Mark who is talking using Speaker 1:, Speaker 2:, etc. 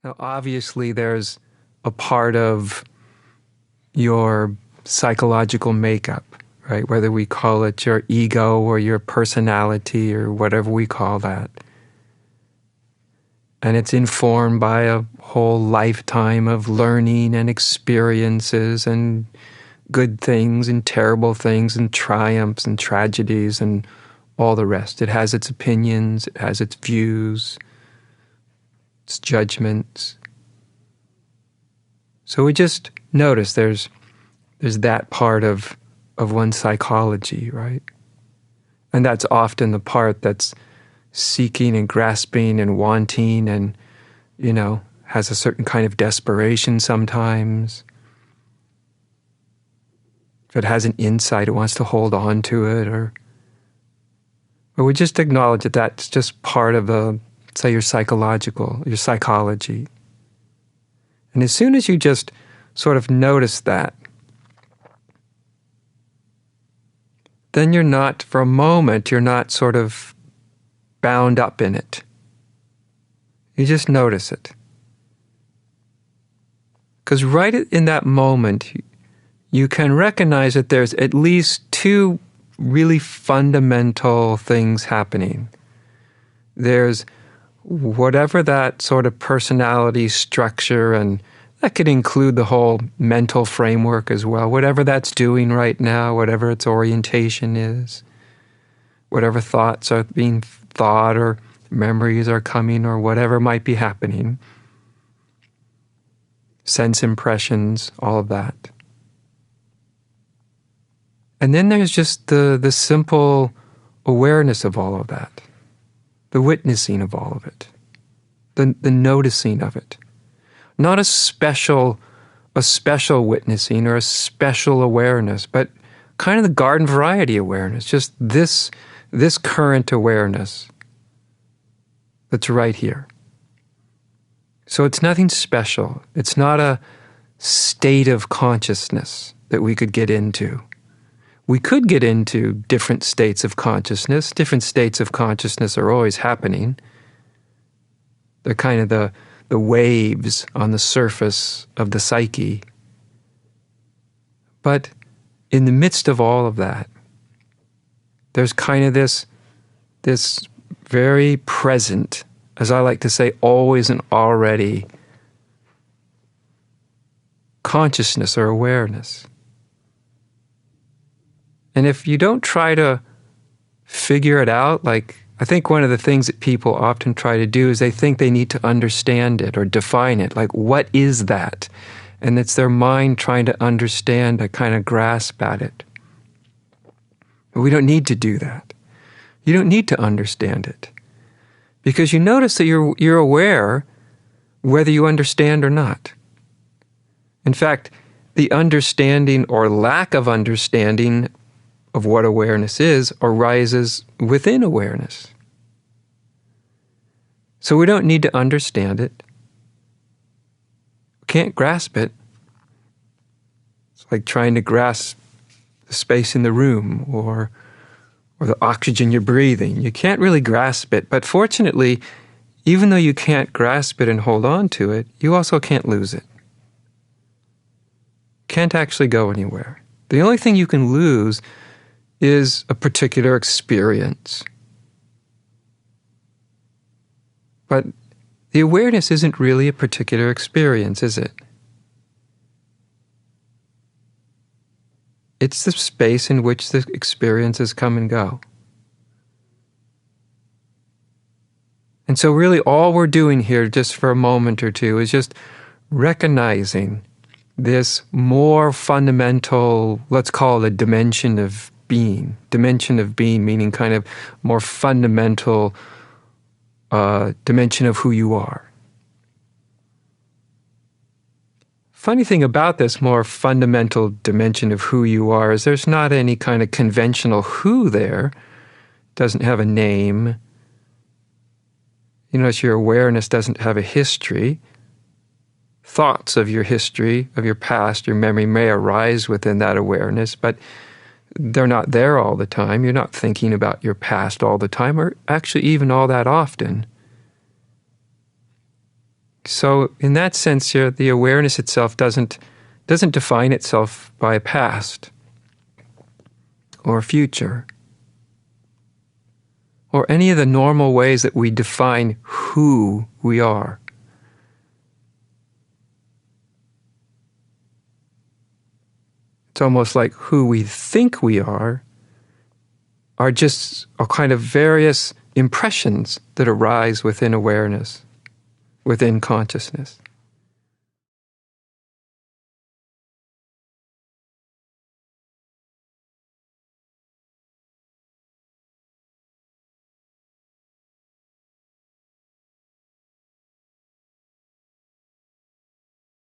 Speaker 1: Now, obviously, there's a part of your psychological makeup, right? Whether we call it your ego or your personality or whatever we call that. And it's informed by a whole lifetime of learning and experiences and good things and terrible things and triumphs and tragedies and all the rest. It has its opinions, it has its views, its judgments. So we just notice there's that part of one's psychology, right? And that's often the part that's seeking and grasping and wanting and, has a certain kind of desperation sometimes. If it has an insight, it wants to hold on to it, or we just acknowledge that that's just part of your psychology. And as soon as you just sort of notice that, then for a moment, you're not sort of bound up in it. You just notice it. Because right in that moment, you can recognize that there's at least two really fundamental things happening. There's whatever that sort of personality structure, and that could include the whole mental framework as well, whatever that's doing right now, whatever its orientation is, whatever thoughts are being thought or memories are coming or whatever might be happening, sense impressions, all of that. And then there's just the simple awareness of all of that, the witnessing of all of it, the noticing of it. Not a special witnessing or a special awareness, but kind of the garden variety awareness, just this current awareness that's right here. So it's nothing special. It's not a state of consciousness that we could get into. We could get into different states of consciousness. Different states of consciousness are always happening. They're kind of the waves on the surface of the psyche. But in the midst of all of that, there's kind of this very present, as I like to say, always and already consciousness or awareness. And if you don't try to figure it out, I think one of the things that people often try to do is they think they need to understand it or define it. Like, what is that? And it's their mind trying to understand, to kind of grasp at it. But we don't need to do that. You don't need to understand it. Because you notice that you're aware whether you understand or not. In fact, the understanding or lack of understanding of what awareness is arises within awareness. So we don't need to understand it. We can't grasp it. It's like trying to grasp the space in the room or the oxygen you're breathing. You can't really grasp it, but fortunately, even though you can't grasp it and hold on to it, you also can't lose it. Can't actually go anywhere. The only thing you can lose is a particular experience. But the awareness isn't really a particular experience, is it? It's the space in which the experiences come and go. And so really all we're doing here just for a moment or two is just recognizing this more fundamental, let's call it a dimension of being. Dimension of being meaning kind of more fundamental dimension of who you are. Funny thing about this more fundamental dimension of who you are is there's not any kind of conventional who there. It doesn't have a name. You notice your awareness doesn't have a history. Thoughts of your history, of your past, your memory may arise within that awareness, but they're not there all the time. You're not thinking about your past all the time, or actually even all that often. So in that sense here, the awareness itself doesn't define itself by a past or a future or any of the normal ways that we define who we are. It's almost like who we think we are just a kind of various impressions that arise within awareness, within consciousness.